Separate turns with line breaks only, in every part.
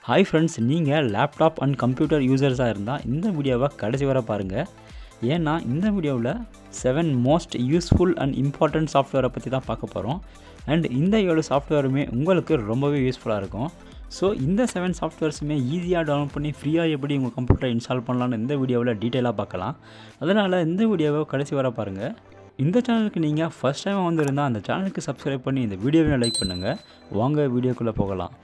Hi friends, நீங்கள் laptop and computer யூசர்ஸாக இருந்தால் இந்த வீடியோவை கடைசி வரை பாருங்கள். ஏன்னா இந்த வீடியோவில் 7 மோஸ்ட் யூஸ்ஃபுல் அண்ட் இம்பார்ட்டன்ட் சாஃப்ட்வேரை பற்றி தான் பார்க்க போகிறோம். அண்ட் இந்த 7 சாஃப்ட்வேருமே உங்களுக்கு ரொம்பவே யூஸ்ஃபுல்லாக இருக்கும். ஸோ இந்த 7 சாஃப்ட்வேர்ஸுமே ஈஸியாக டவுன்லோட் பண்ணி ஃப்ரீயாக எப்படி உங்கள் கம்ப்யூட்டரை இன்ஸ்டால் பண்ணலான்னு இந்த வீடியோவில் டீட்டெயிலாக பார்க்கலாம். அதனால் இந்த வீடியோவை கடைசி வரை பாருங்கள். இந்த சேனலுக்கு நீங்கள் ஃபஸ்ட் டைம் வந்திருந்தால் அந்த சேனலுக்கு சப்ஸ்கிரைப் பண்ணி இந்த வீடியோவை லைக் பண்ணுங்கள். வாங்க வீடியோக்குள்ளே போகலாம்.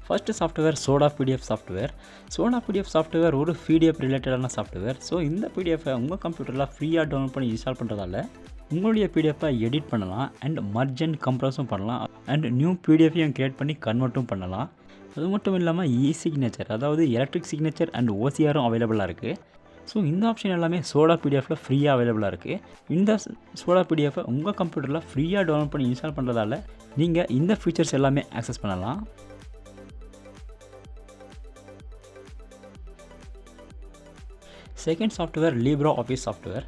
First software soda PDF software. Soda PDF software ஒரு PDF ரிலேட்டடான சாஃப்ட்வேர். ஸோ இந்த பிடிஎஃபை உங்கள் கம்ப்யூட்டரில் ஃப்ரீயாக டவுன்லோட் பண்ணி இன்ஸ்டால் பண்ணுறதால உங்களுடைய பிடிஎஃபை எடிட் பண்ணலாம் அண்ட் மர்ஜ் அண்ட் கம்ப்ரஸும் பண்ணலாம் அண்ட் நியூ பிடிஎஃபையும் க்ரியேட் பண்ணி கன்வெர்ட்டும் பண்ணலாம். அது மட்டும் இல்லாமல் சிக்னேச்சர், அதாவது எலக்ட்ரிக் சிக்னேச்சர் அண்ட் OCRும் அவைலபிளாக இருக்குது. ஸோ இந்த ஆப்ஷன் எல்லாமே சோடா பிடிஎஃபில் ஃப்ரீயாக அவைலபிளாக இருக்குது. இந்த சோடா பிடிஎஃபை உங்கள் கம்ப்யூட்டரில் ஃப்ரீயாக டவுன்லோட் பண்ணி இன்ஸ்டால் பண்ணுறதால நீங்கள் இந்த ஃபீச்சர்ஸ் எல்லாமே ஆக்சஸ் பண்ணலாம். Second software libre office software.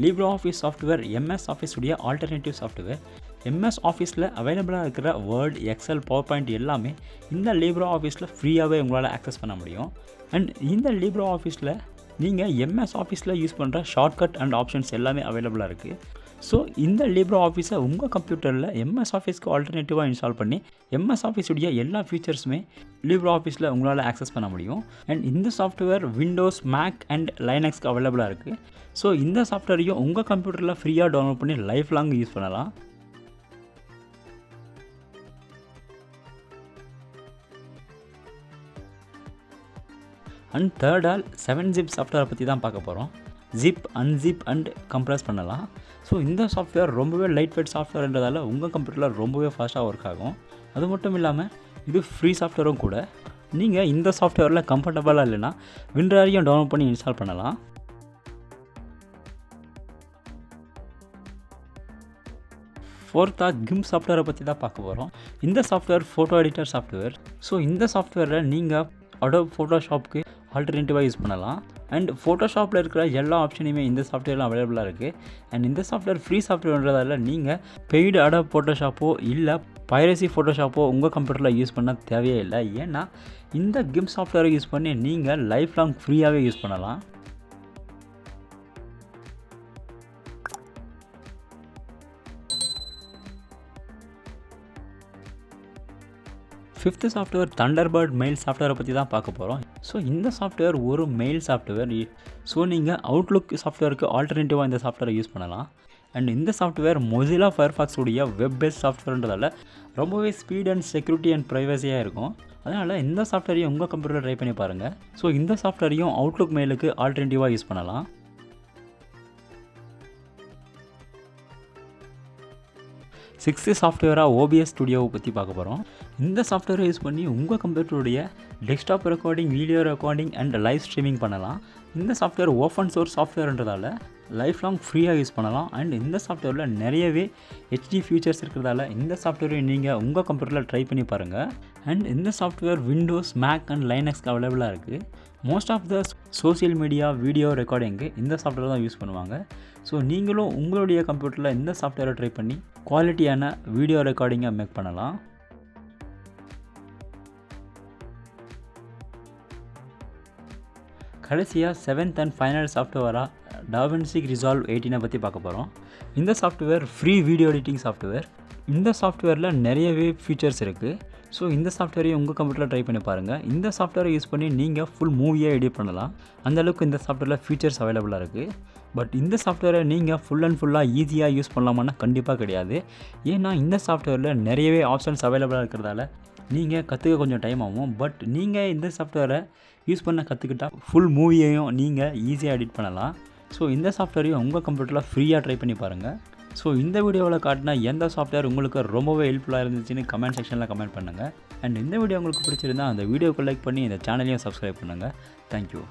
libre office software MS office உடைய ஆல்டர்னேட்டிவ் சாஃப்ட்வேர். MS ஆஃபீஸில் அவைலபிளாக இருக்கிற வேர்ட், எக்ஸல், பவர் பாயிண்ட் எல்லாமே இந்த libre ஆஃபீஸில் ஃப்ரீயாகவே உங்களால் ஆக்சஸ் பண்ண முடியும். அண்ட் இந்த libre ஆஃபீஸில் நீங்கள் MS ஆஃபீஸில் யூஸ் பண்ணுற ஷார்ட்கட் அண்ட் ஆப்ஷன்ஸ் எல்லாமே அவைலபிளாக இருக்குது. ஸோ இந்த libre ஆஃபீஸை உங்கள் கம்ப்யூட்டரில் MS ஆஃபீஸ்க்கு ஆல்டர்னேட்டிவாக இன்ஸ்டால் பண்ணி MS ஆஃபீஸுடைய எல்லா ஃபீச்சர்ஸுமே libre ஆஃபீஸில் உங்களால் ஆக்சஸ் பண்ண முடியும். அண்ட் இந்த சாஃப்ட்வேர் விண்டோஸ், மேக் அண்ட் லைனக்ஸ்க்கு அவைலபிளாக இருக்குது. ஸோ இந்த சாஃப்ட்வேரையும் உங்கள் கம்ப்யூட்டரில் ஃப்ரீயாக டவுன்லோட் பண்ணி லைஃப் லாங் யூஸ் பண்ணலாம். அண்ட் தேர்டால் 7-zip சாஃப்ட்வேரை பற்றி தான் பார்க்க போகிறோம். ஜிப், அன்ஜிப் அண்ட் கம்ப்ரஸ் பண்ணலாம். ஸோ இந்த சாஃப்ட்வேர் ரொம்பவே லைட் வெயிட் சாஃப்ட்வேர்ன்றதால உங்கள் கம்ப்யூட்டரில் ரொம்பவே ஃபாஸ்ட்டாக ஒர்க் ஆகும். அது மட்டும் இல்லாமல் இது ஃப்ரீ சாஃப்ட்வேரும் கூட. நீங்கள் இந்த சாஃப்ட்வேரில் கம்ஃபர்டபுளாக இல்லைன்னா விண்டோரையும் டவுன்லோட் பண்ணி இன்ஸ்டால் பண்ணலாம். ஃபோர்த்தாக கிம்ப் சாஃப்ட்வேரை பற்றி தான் பார்க்க போகிறோம். இந்த software photo editor software. So இந்த சாஃப்ட்வேரில் நீங்கள் அடோப் ஃபோட்டோஷாப்க்கு ஆல்டர்னேட்டிவாக யூஸ் பண்ணலாம். அண்ட் ஃபோட்டோஷாப்பில் இருக்கிற எல்லா ஆப்ஷனையுமே இந்த சாஃப்ட்வேர்லாம் அவைலபிளாக இருக்குது. அண்ட் இந்த சாஃப்ட்வேர் ஃப்ரீ சாஃப்ட்வேர்ன்றதால நீங்கள் பெய்டு அடோப் ஃபோட்டோஷாப்போ இல்லை பைரசி ஃபோட்டோஷாப்போ உங்கள் கம்ப்யூட்டரில் யூஸ் பண்ண தேவையே இல்லை. ஏன்னா இந்த கிம்ப் சாஃப்ட்வேரை யூஸ் பண்ணி நீங்கள் லைஃப் லாங் ஃப்ரீயாகவே யூஸ் பண்ணலாம். ஃபிஃப்த் சாஃப்ட்வேர் தண்டர்பர்ட் மெயில் சாஃப்ட்வேரை பற்றி தான் பார்க்க போகிறோம். ஸோ இந்த சாஃப்ட்வேர் ஒரு மெயில் சாஃப்ட்வேர். ஸோ நீங்கள் அவுட்லுக் சாஃப்ட்வேருக்கு ஆல்டர்னேட்டிவாக இந்த சாஃப்ட்வேரை யூஸ் பண்ணலாம். அண்ட் இந்த சாஃப்ட்வேர் மொசிலா ஃபயர்ஃபாக்ஸ் உடைய வெப் பேஸ்ட் சாஃப்ட்வேர்ன்றதால ரொம்பவே ஸ்பீட் அண்ட் செக்யூரிட்டி அண்ட் ப்ரைவசியாக இருக்கும். அதனால் இந்த சாஃப்ட்வேரையும் உங்கள் கம்ப்யூட்டரில் ட்ரை பண்ணி பாருங்கள். ஸோ இந்த சாஃப்ட்வேரையும் அவுட்லுக் மெயிலுக்கு ஆல்டர்னேட்டிவாக யூஸ் பண்ணலாம். சிக்ஸ்த்து சாஃப்ட்வேராக OBS ஸ்டுடியோவை பற்றி பார்க்க போகிறோம். இந்த சாஃப்ட்வேரை யூஸ் பண்ணி உங்கள் கம்ப்யூட்டருடைய desktop recording, video recording and live streaming பண்ணலாம். இந்த சாஃப்ட்வேர் ஓப்பன் சோர்ஸ் சாஃப்ட்வேர்ன்றதால லைஃப் லாங் ஃப்ரீயாக யூஸ் பண்ணலாம். அண்ட் இந்த சாஃப்ட்வேரில் நிறையவே HD ஃபீச்சர்ஸ் இருக்கிறதால இந்த சாஃப்ட்வேரை நீங்கள் உங்கள் கம்ப்யூட்டரில் ட்ரை பண்ணி பாருங்கள். அண்ட் இந்த சாஃப்ட்வேர் விண்டோஸ், மேக் அண்ட் லைனக்ஸ்க்கு அவைலபிளாக இருக்குது. Most of the social media, video ரெக்கார்டிங்கு இந்த சாஃப்ட்வேர் தான் யூஸ் பண்ணுவாங்க. ஸோ நீங்களும் உங்களுடைய கம்ப்யூட்டரில் இந்த சாஃப்ட்வேரை ட்ரை பண்ணி குவாலிட்டியான வீடியோ ரெக்கார்டிங்கை மேக் பண்ணலாம். கடைசியாக 7th அண்ட் ஃபைனல் சாஃப்ட்வேராக davinci Resolve 18 பற்றி பார்க்க போகிறோம். இந்த software free video editing software. இந்த சாஃப்ட்வேரில் நிறையவே ஃபீச்சர்ஸ் இருக்குது. ஸோ இந்த சாஃப்ட்வேரையும் உங்கள் கம்ப்யூட்டரில் ட்ரை பண்ணி பாருங்கள். இந்த சாஃப்ட்வேரை யூஸ் பண்ணி நீங்கள் ஃபுல் மூவியாக எடிட் பண்ணலாம். அந்தளவுக்கு இந்த சாஃப்ட்வேரில் ஃபீச்சர்ஸ் அவைலபிளாக இருக்குது. பட் இந்த சாஃப்ட்வேரை நீங்கள் ஃபுல்லாக ஈஸியாக யூஸ் பண்ணலாமான்னா கண்டிப்பாக கிடையாது. ஏன்னா இந்த சாஃப்ட்வேரில் நிறையவே ஆப்ஷன்ஸ் அவைலபிளாக இருக்கிறதால நீங்கள் கற்றுக்க கொஞ்சம் டைம் ஆகும். பட் நீங்கள் இந்த சாஃப்ட்வேரை யூஸ் பண்ண கற்றுக்கிட்டால் ஃபுல் மூவியையும் நீங்கள் ஈஸியாக எடிட் பண்ணலாம். ஸோ இந்த சாஃப்ட்வேரையும் உங்கள் கம்ப்யூட்டரில் ஃப்ரீயாக ட்ரை பண்ணி பாருங்கள். ஸோ இந்த வீடியோவில் காட்டினா எந்த சாஃப்ட்வேர் உங்களுக்கு ரொம்பவே ஹெல்ப்ஃபுல்லாக இருந்துச்சுன்னு கமெண்ட் செக்ஷனில் கமெண்ட் பண்ணுங்கள். அண்ட் இந்த வீடியோ உங்களுக்கு பிடிச்சிருந்தால் அந்த வீடியோக்கு லைக் பண்ணி இந்த சேனலையும் சப்ஸ்கிரைப் பண்ணுங்கள். தேங்க்யூ.